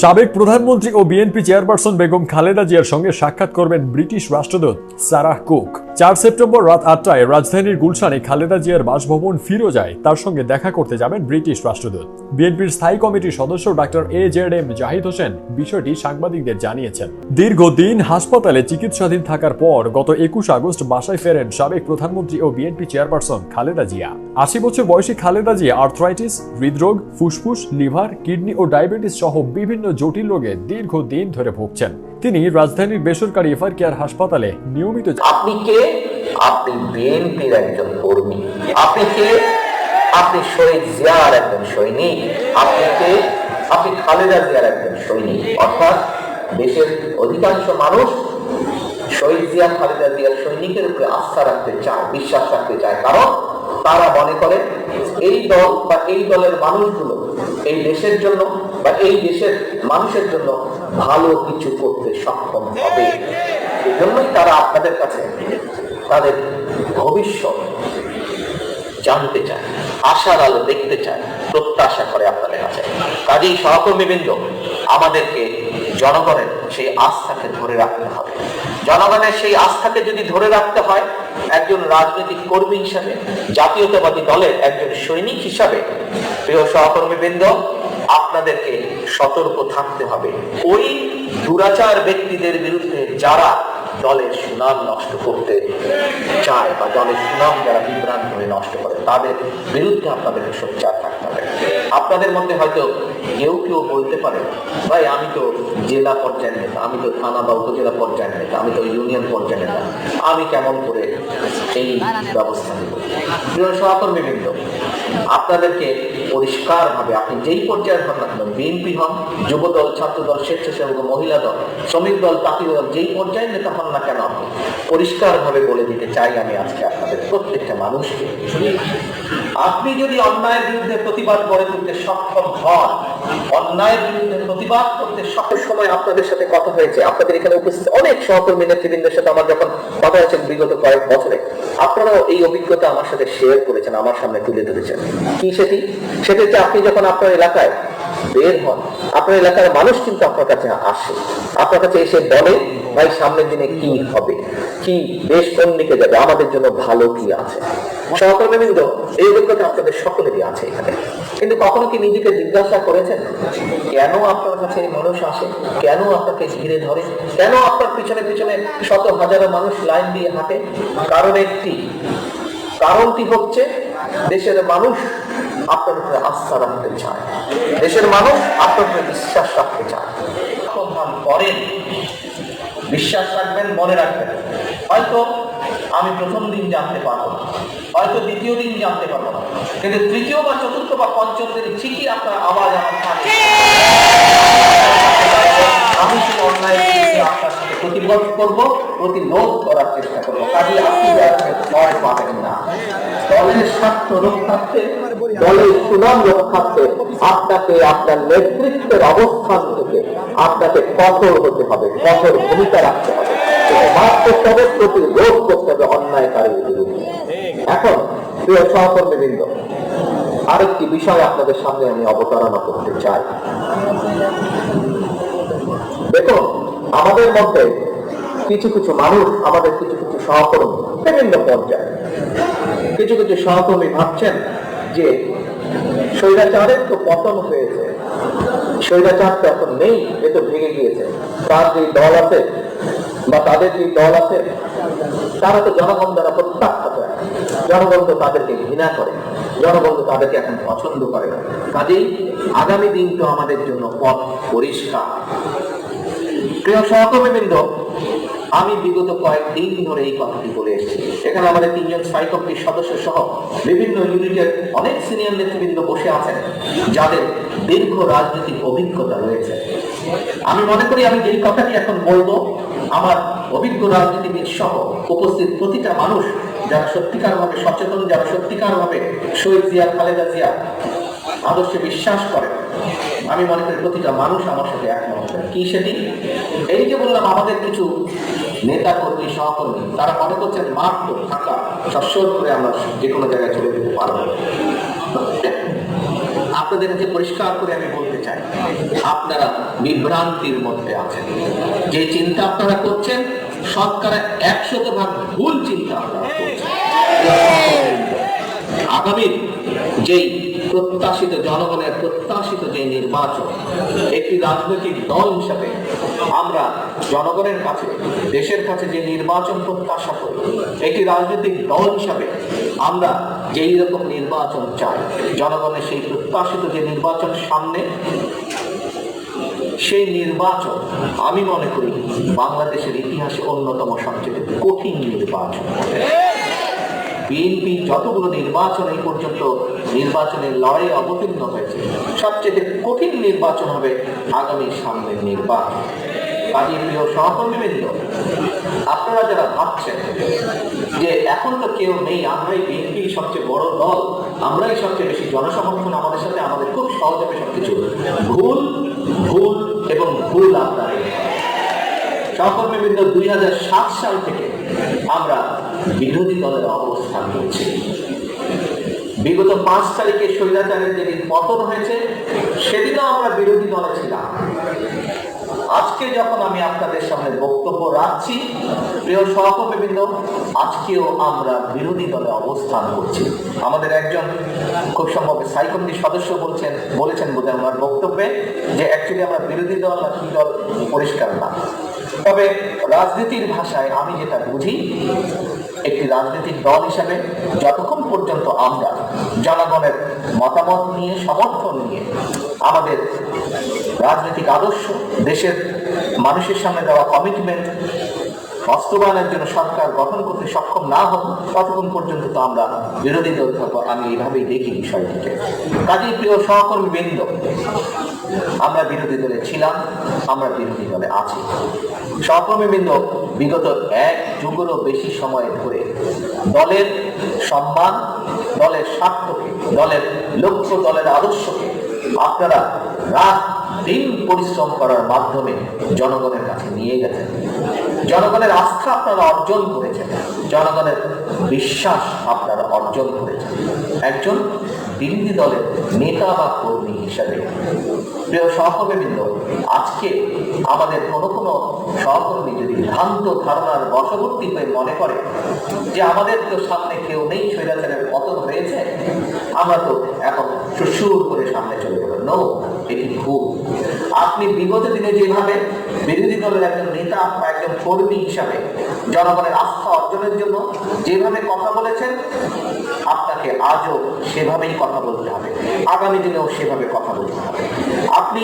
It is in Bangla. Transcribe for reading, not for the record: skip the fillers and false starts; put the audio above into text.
সাবেক প্রধানমন্ত্রী ও বিএনপি চেয়ারপারসন বেগম খালেদা জিয়ার সঙ্গে সাক্ষাৎ করবেন ব্রিটিশ রাষ্ট্রদূত সারাহ কুক। ৪ সেপ্টেম্বর রাত ৮টায় রাজধানীর গুলশানে খালেদা জিয়ার বাসভবন ফিরোজায় তার সঙ্গে দেখা করতে যাবেন ব্রিটিশ রাষ্ট্রদূত। বিএনপির স্থায়ী কমিটির সদস্য ডাক্তার এজেডএম জাহিদ হোসেন বিষয়টি সাংবাদিকদের জানিয়েছেন। দীর্ঘদিন হাসপাতালে চিকিৎসাধীন থাকার পর গত ২১ আগস্ট বাসায় ফেরেন সাবেক প্রধানমন্ত্রী ও বিএনপি চেয়ারপারসন খালেদা জিয়া। ৮০ বছর বয়সী খালেদা জিয়া আর্থ্রাইটিস, হৃদরোগ, ফুসফুস, লিভার, কিডনি ও ডায়াবেটিস সহ বিভিন্ন জটিল রোগে দীর্ঘদিন ধরে ভুগছেন। তিনি রাজধানীর বেসরকারি এফআর কেয়ার হাসপাতালে নিয়মিত। আপনি কে? আপনি বিএনপির একজন কর্মী। আপনি কে? আপনি শহীদ জিয়ার একজন সৈনিক। আপনি কে? আপনি খালেদা জিয়ার একজন সৈনিক। অর্থাৎ দেশের অধিকাংশ মানুষ শহীদ জিয়া, খালেদা জিয়ার সৈনিকের উপরে আস্থা রাখতে চায়, বিশ্বাস রাখতে চায়, কারণ তারা মনে করে এই দল বা এই দলের মানুষগুলো এই দেশের জন্য বা এই দেশের মানুষের জন্য ভালো কিছু করতে সক্ষম হবে। এই জন্যই তারা আপনাদের কাছে তাদের ভবিষ্যৎ জানতে চায়, আশার আলো দেখতে চায়, প্রত্যাশা করে আপনাদের কাছে। কাজেই সহকর্মীবৃন্দ, আমাদেরকে জনগণের সেই আস্থাকে ধরে রাখতে হবে। জনগণের সেই আস্থাকে যদি ধরে রাখতে হয়, একজন রাজনৈতিক কর্মী হিসাবে, জাতীয়তাবাদী দলের একজন সৈনিক হিসাবে, প্রিয় সহকর্মীবৃন্দ, আপনাদেরকে সতর্ক থাকতে হবে ওই দুরাচার ব্যক্তিদের বিরুদ্ধে যারা দলের সুনাম নষ্ট করতে চায় বা দলের সুনাম যারা বিভ্রান্ত হয়ে নষ্ট করে, তাদের বিরুদ্ধে আপনাদেরকে সোচ্চার থাকতে হবে। আপনাদের মধ্যে হয়তো কেউ কেউ বলতে পারে, ভাই আমি তো জেলা পর্যায়ের নেতা, আমি তো থানা বা উপজেলা পর্যায়ের নেতা, আমি তো ইউনিয়ন পর্যায়ের নেতা, আমি কেমন করে এই ব্যবস্থা নেব? প্রিয় সহকর্মীবৃন্দ, আপনাদেরকে পরিষ্কার ভাবে, আপনি যেই পর্যায়ের হন না কেন, বিএনপি হন, যুবদল, ছাত্রদল, স্বেচ্ছাসেবক, মহিলা দল, শ্রমিক দল, পাখি দল, যেই পর্যায়ের নেতা হন না কেন, আপনি পরিষ্কার ভাবে বলে দিতে চাই আমি আজকে আপনাদের প্রত্যেকটা মানুষকে, আপনি যদি অন্যায়ের বিরুদ্ধে প্রতিবাদ গড়ে তুলতে সক্ষম হন, অন্যায়ের বিরুদ্ধে প্রতিবাদ করতে সক্ষম, সময় আপনাদের সাথে কথা হয়েছে, আপনাদের এখানে উপস্থিত অনেক সহকর্মী নেতৃবৃন্দের সাথে আমার যখন কথা হয়েছে বিগত কয়েক বছরে, আপনারাও এই অভিজ্ঞতা আমার সাথে শেয়ার করেছেন, আমার সামনে তুলে ধরেছেন। কি সেটি? সেটা হচ্ছে আপনি যখন আপনার এলাকায় বের হন, আপনার এলাকার মানুষ কিন্তু আপনার কাছে আসে, আপনার কাছে এসে বলে, ভাই সামনের দিনে কি হবে, কি দেশ কোন দিকে যাবে, আমাদের জন্য ভালো কি আছে। সহকর্মীবৃন্দ, এই অভিজ্ঞতা আপনাদের সকলেরই আছে এখানে, কিন্তু কখনো কি নিজেকে জিজ্ঞাসা করেছেন কেন আপনার কাছে মানুষ আসে, কেন আপনাকে ঘিরে ধরে, কেন আপনার পিছনে পিছনে শত হাজারো মানুষ লাইন দিয়ে হাঁটে? কারণ একটি, কারণটি হচ্ছে দেশের মানুষ আপনার উপরে আস্থা রাখতে চায়, দেশের মানুষ আপনার উপরে বিশ্বাস রাখতে চায়। করেন, বিশ্বাস রাখবেন, মনে রাখবেন, হয়তো আমি প্রথম দিন জানতে পারবো না, হয়তো দ্বিতীয় দিন জানতে পারবো না, কিন্তু তৃতীয় বা চতুর্থ বা পঞ্চম দিন ঠিকই আপনার আওয়াজ আমার কানে, আমি সেই অন্যায় আপনার সাথে প্রতিবাদ করবো, প্রতিরোধ করার চেষ্টা করবো। কাজে আপনি ভয় পাবেন না। দলের স্বার্থ রক্ষার্থে, দলের সুনাম রক্ষার্থে আপনাকে আপনার নেতৃত্বের অবস্থান থেকে আপনাকে কঠোর হতে হবে, কঠোর ভূমিকা রাখতে হবে, মাঠ করতে হবে, প্রতিরোধ করতে হবে অন্যায়কারীর বিরুদ্ধে। এখন প্রিয় সহকর্মীবৃন্দ, আরেকটি বিষয় আপনাদের সামনে আমি অবতারণা করতে চাই। দেখুন, আমাদের মধ্যে কিছু কিছু মানুষ, আমাদের কিছু কিছু সহকর্মী, বিভিন্ন পর্যায়ে কিছু কিছু সহকর্মী ভাবছেন যে স্বৈরাচারের তো পতন হয়েছে, স্বৈরাচার তো এখন নেই, এ তো ভেঙে গিয়েছে, তার যে দল আছে বা তাদের যে দল আছে তারা তো জনগণ দ্বারা প্রত্যাখ্যাত, জনগণ তো তাদেরকে ঘৃণা করে, জনগণ তো তাদেরকে এখন পছন্দ করে না। কাজেই আগামী দিন তো আমাদের জন্য পথ পরিষ্কার। প্রিয় সহকর্মীবৃন্দ, আমি বিগত কয়েকদিন ধরে এই কথাটি বলে এসেছি। এখানে আমাদের 3 জন স্থায়ী কমিটির সদস্য সহ বিভিন্ন ইউনিটের অনেক সিনিয়র নেতৃবৃন্দ বসে আছেন, যাদের দীর্ঘ রাজনৈতিক অভিজ্ঞতা রয়েছে। আমি মনে করি আমি যেই কথাটি এখন বলবো, আমার অভিজ্ঞ রাজনীতিবিদ সহ উপস্থিত প্রতিটা মানুষ যারা সত্যিকার ভাবে সচেতন, যারা সত্যিকার ভাবে শহীদ জিয়া, খালেদা জিয়া আদর্শে বিশ্বাস করে, আমি মনে করি প্রতিটা মানুষ আমার সাথে একমত। কি সেটি? এই যে বললাম, আমাদের কিছু নেতা কর্মী, সহকর্মী, তারা মনে করছেন মাঠ তো ফাঁকা, সচ্ছল করে আমরা যে কোনো জায়গায় চলে যেতে পারবো। আপনাদের কাছে পরিষ্কার করে আমি বলতে চাই, আপনারা বিভ্রান্তির মধ্যে আছেন। যে চিন্তা আপনারা করছেন শতকরা 100% ভুল চিন্তা আপনারা করছেন। আগামী যেই প্রত্যাশিত জনগণের প্রত্যাশিত যে নির্বাচন, একটি রাজনৈতিক দল হিসাবে আমরা জনগণের কাছে, দেশের কাছে যে নির্বাচন প্রত্যাশা করি, একটি রাজনৈতিক দল হিসাবে আমরা যেই রকম নির্বাচন চাই, জনগণের সেই প্রত্যাশিত যে নির্বাচন সামনে, সেই নির্বাচন আমি মনে করি বাংলাদেশের ইতিহাসে অন্যতম সবচেয়ে কঠিন নির্বাচন। বিএনপি যতগুলো নির্বাচন এই পর্যন্ত নির্বাচনের লড়াইয়ে অবতীর্ণ হয়েছে, সবচেয়ে কঠিন নির্বাচন হবে আগামী সামনের নির্বাচন। কাজী প্রিয় সহকর্মীবৃন্দ, আপনারা যারা ভাবছেন যে এখন তো কেউ নেই, আমরাই বিএনপি সবচেয়ে বড় দল, আমরাই সবচেয়ে বেশি জনসমর্থন, আমাদের সাথে আমাদের খুব সহজ হবে সবকিছু, ভুল ভুল এবং ভুল আপনারা। সহকর্মীবৃন্দ, 2007 সাল থেকে আমরা বিরোধী দলের অবস্থান করছি। বিগত 5 তারিখে স্বৈরাচারের যেদিন পতন হয়েছে সেদিনও আমরা বিরোধী দলে ছিলাম। আজকে যখন আমি আপনাদের সামনে বক্তব্য রাখছি, প্রিয় সহকর্মীবৃন্দ, আজকেও আমরা বিরোধী দলে অবস্থান করছি। আমাদের একজন খুব সম্ভব স্থায়ী কমিটির সদস্য বলেছেন বোধহয় আমার বক্তব্যে যে অ্যাকচুয়ালি আমরা বিরোধী দল না কি দল পরিষ্কার না। তবে রাজনীতির ভাষায় আমি যেটা বুঝি, একটি রাজনৈতিক দল হিসাবে যতক্ষণ পর্যন্ত আমরা জনগণের মতামত নিয়ে, সমর্থন নিয়ে, আমাদের রাজনৈতিক আদর্শ, দেশের মানুষের সামনে দেওয়া কমিটমেন্ট বাস্তবায়নের জন্য সরকার গঠন করতে সক্ষম না হন, ততক্ষণ পর্যন্ত তো আমরা বিরোধী দল থাকবো। আমি এইভাবেই দেখি বিষয়টিকে। কাজেই প্রিয় সহকর্মীবৃন্দ, আমরা বিরোধী দলে ছিলাম, আমরা বিরোধী দলে আছি। সহকর্মীবৃন্দ, বিগত 1 যুগেরও বেশি সময় ধরে দলের সম্মান, দলের স্বার্থকে, দলের লক্ষ্য, দলের আদর্শকে আপনারা রাত দিন পরিশ্রম করার মাধ্যমে জনগণের কাছে নিয়ে গেছেন। জনগণের আস্থা আপনারা অর্জন করেছেন, জনগণের বিশ্বাস আপনারা অর্জন করেছেন একজন বিরোধী দলের নেতা বা কর্মী হিসাবে। প্রিয় সহকর্মীবৃন্দ, আজকে আমাদের কোনো সহকর্মী যদি ভ্রান্ত ধারণার বশবর্তী হয়ে মনে করে যে আমাদের তো সামনে কেউ নেই, স্বৈরাচারের পতন হয়েছে, আমরা তো এখন সুর করে সামনে চলে গেল, নো, এটি ভুল। আপনি বিগত দিনে যেভাবে বিরোধী দলের একজন নেতা বা একজন কর্মী হিসাবে জনগণের আস্থা অর্জনের জন্য যেভাবে কথা বলেছেন, আপনাকে আজও সেভাবেই কথা বলতে হবে, আগামী দিনেও সেভাবে কথা বলতে হবে। আপনি